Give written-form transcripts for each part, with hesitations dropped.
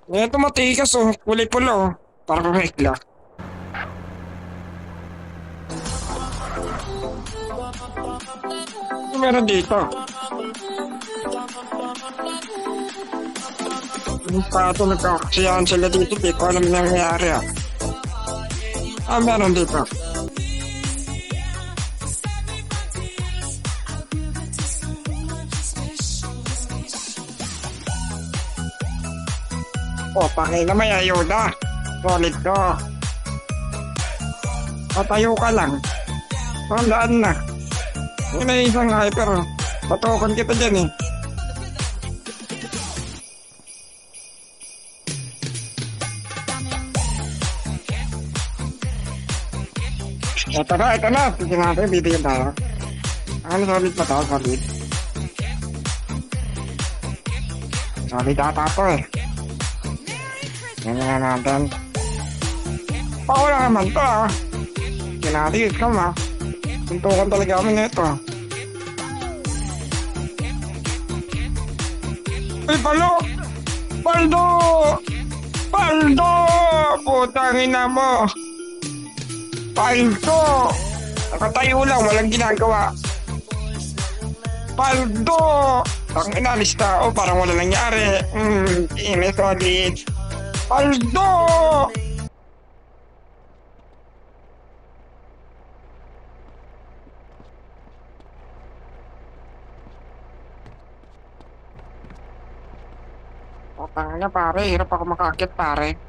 Ito matigas oh, kulay pula oh. Parang hekla. Ano meron dito? Yung pato nagkakaksiyahan sila dito, di ko alam nangyayari ah. Meron dito. Oh, pakay na may ayuda. Solid to. Patayo ka lang. Tandaan na. Yun na isang hyper. Patukan kita dyan eh. Ito na. Sige natin, bibigyan tayo. Ano, solid pa to? Solid. Solid ata to eh. Yan nga natin. Wala naman to ah. Kinatiis ka ma. Tuntukan talaga kami nito. Ay, Palo! Paldo! Paldo! Putang ina mo! Paldo! Nakatayo lang, walang ginagawa. Paldo! Ang inalis tao, parang wala nangyari. Ini solid. Paldo! O, tangina pare, hirap ako makakit pare.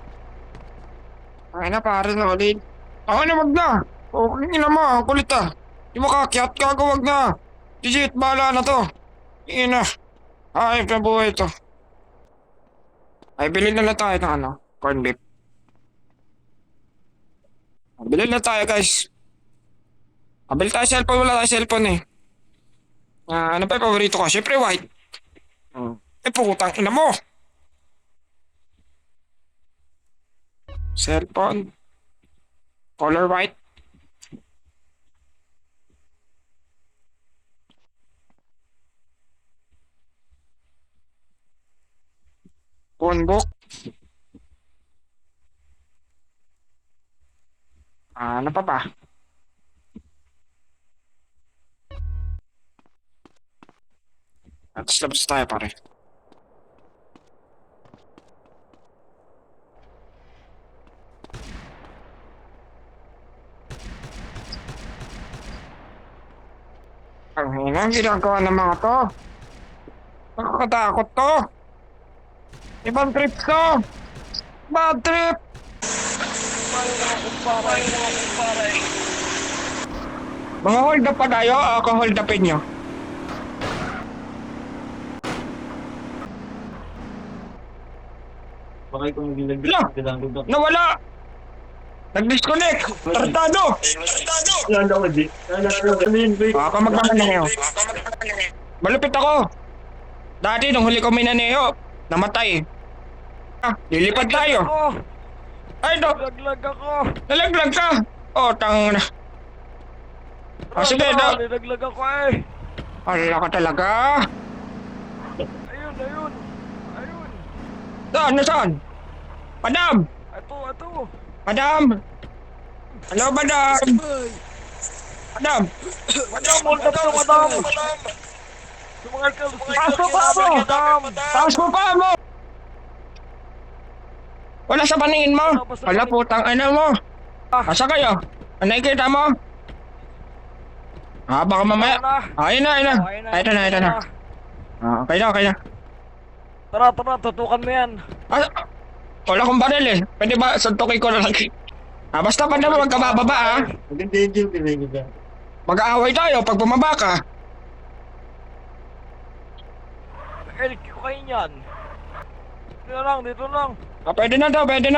Tangina pare, solid. Tangina, wag na. O, ina mo, ang kulit ah. Di makakyat, gago, wag na. Digit, bahala na to. Ina. Ayop na buhay to. Ay, bilhin na lang tayo ng ano, corn beef. Bilhin na tayo, guys. Kabili tayo cellphone, wala tayo cellphone eh. Ano pa yung paborito ko? Siyempre, white. Putang ina mo. Cellphone. Color white. Phone book. Ano pa ba? Tapos labas tayo pare. Ang ina, ginagawa ng mga to. Nakakatakot to. Ibang trip to. Bad trip. Mga hold up pa tayo, ako hold upin nyo. Bakit kung hindi Wala. Nawala. Nag-disconnect. Tartado. Yan ako, di. Ano yun, Vic? Ako magmamaneo. Malupit ako. Dati nung huli ko minaneo, namatay. Lilipad tayo. Ay, no. Nalaglag ako. Nalaglag ka. Oh, tang na. Sige, no. Nalaglag ako eh. Ala ka talaga. Ayun, ayun. Ayun. Saan? Nasaan? Madam! Ito. Madam! Hello, madam! Madam! Madam, hold up to, madam. Sumangal ka. Taas mo pa mo! Taas mo pa mo! Wala sa paningin mo! Wala putang ina mo! Asa kayo? Ano nakikita mo? Baka mamaya. Ayun na. Ito na. Okay na. Tara, tutukan mo yan. Wala akong baril eh. Pwede ba suntukin ko na lang? Basta pa naman magkabababa Maganda yung pinay ko ba? Mag-aaway tayo pag bumaba ka. Elik ko kayo yan. Dito lang. Pwede na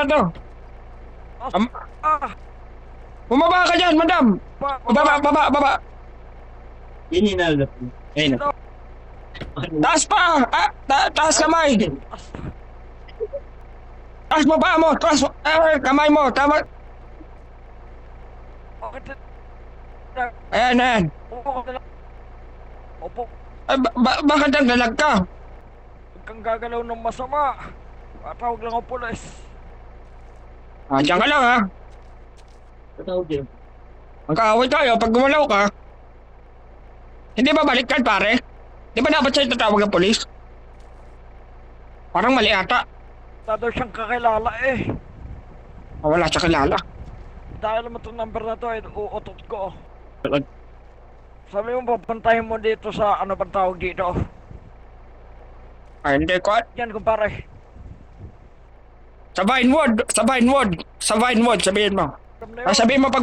to. Bumaba ka dyan, madam. Baba. Yun yung nalap mo. Ayun na. Taas pa! Taas kamay! Taas mo pa mo! Taas mo! Kamay mo! Tama! Bakit? Ayan. Upo ka na lang. Opo. Bakit naglalag ka? Huwag kang gagalaw ng masama. Patawag lang ako pulis. Diyan ka lang ha. Patawag yun. Magkaaway tayo pag gumalaw ka. Hindi ba baliktad pare? Di ba dapat sa'yo tatawag ng polis? Parang mali ata. Wala daw siyang kakilala eh. Wala siya kilala. Dahil naman itong number na to ay uutot ko. Sabi mo papuntahin mo dito sa ano bang tawag dito? Ay, hindi ko. Yan kumpare. Sa Vinewood, sabihin mo. Alam na yun. Sabihin mo pag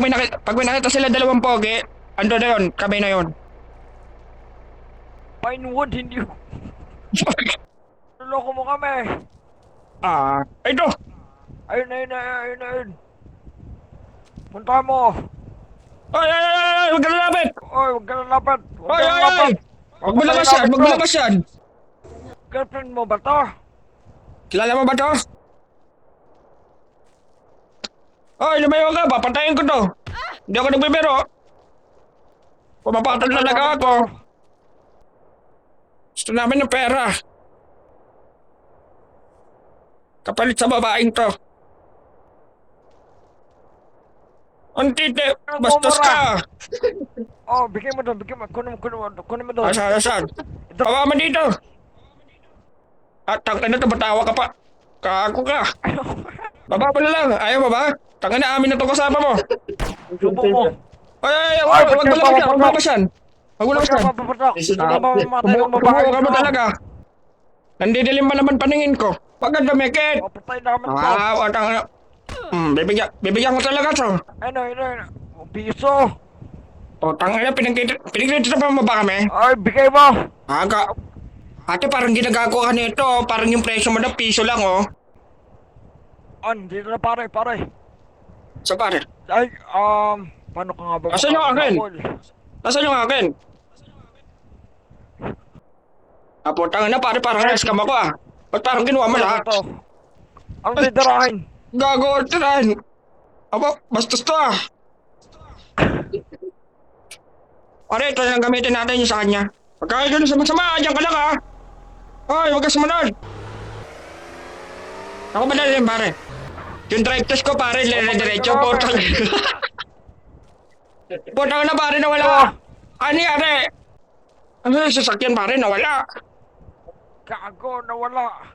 may nakita sila dalawang pogi, ando na yun, kami na yun. Pinewood, hindi. Naloko mo kami. Ito. Ayun. Punta mo. Ay, huwag ka lalapit. Oy, huwag ka lalapit. Ay. Huwag mo labas yan. Girlfriend mo ba to? Kilala mo ba to? Ay, lumayo ka, papantayin ko to. Hindi ako nagbibiro. Pumapatol talaga ako. Gusto namin ng pera. Kapalit sa babaeng to. Antite, bastos ka. Oh, bigay mo doon. Kunin mo doon. Saan? Pawa mo dito. Tangka na to, batawa ka pa. Kaako ka. Baba mo na lang. Ayaw mo ba? Tangka na, amin na to kasama mo. Subo mo. Ay, wag mo labas yan. Wag mo labas yan. Kumuha ka mo talaga. Nandidilim ba naman paningin ko? Wag ka dumikit. Papatay namin to. Wow, tangka na. Bibigyan ko talaga to. Ano. Piso. Tangka na, pinagkita pa mo ba kami? Ay, bigay mo. Ate, parang ginagago ka nito. Parang yung presyo mo na piso lang, oh. Dito na pare. Sa pare. Ay, paano ka nga ba? Asan yung akin? Nasaan yung akin? Putang na, pare, parang na-scam ako, ah. Ba't parang ginawa mo lahat? Ang didarahin. Gago, tirahin. Bastos to, ah. Pare, ito lang gamitin natin yung sa kanya. Pagka ikaw na sama-sama, dyan ka lang, ah. Hoy, huwag ka sumunod. Ako ba na rin, pare? Yung drive test ko, pare, diretso, putang. Putang na, pare, nawala. Ano yari? Ano yung sasakyan, pare, nawala? Gago, nawala.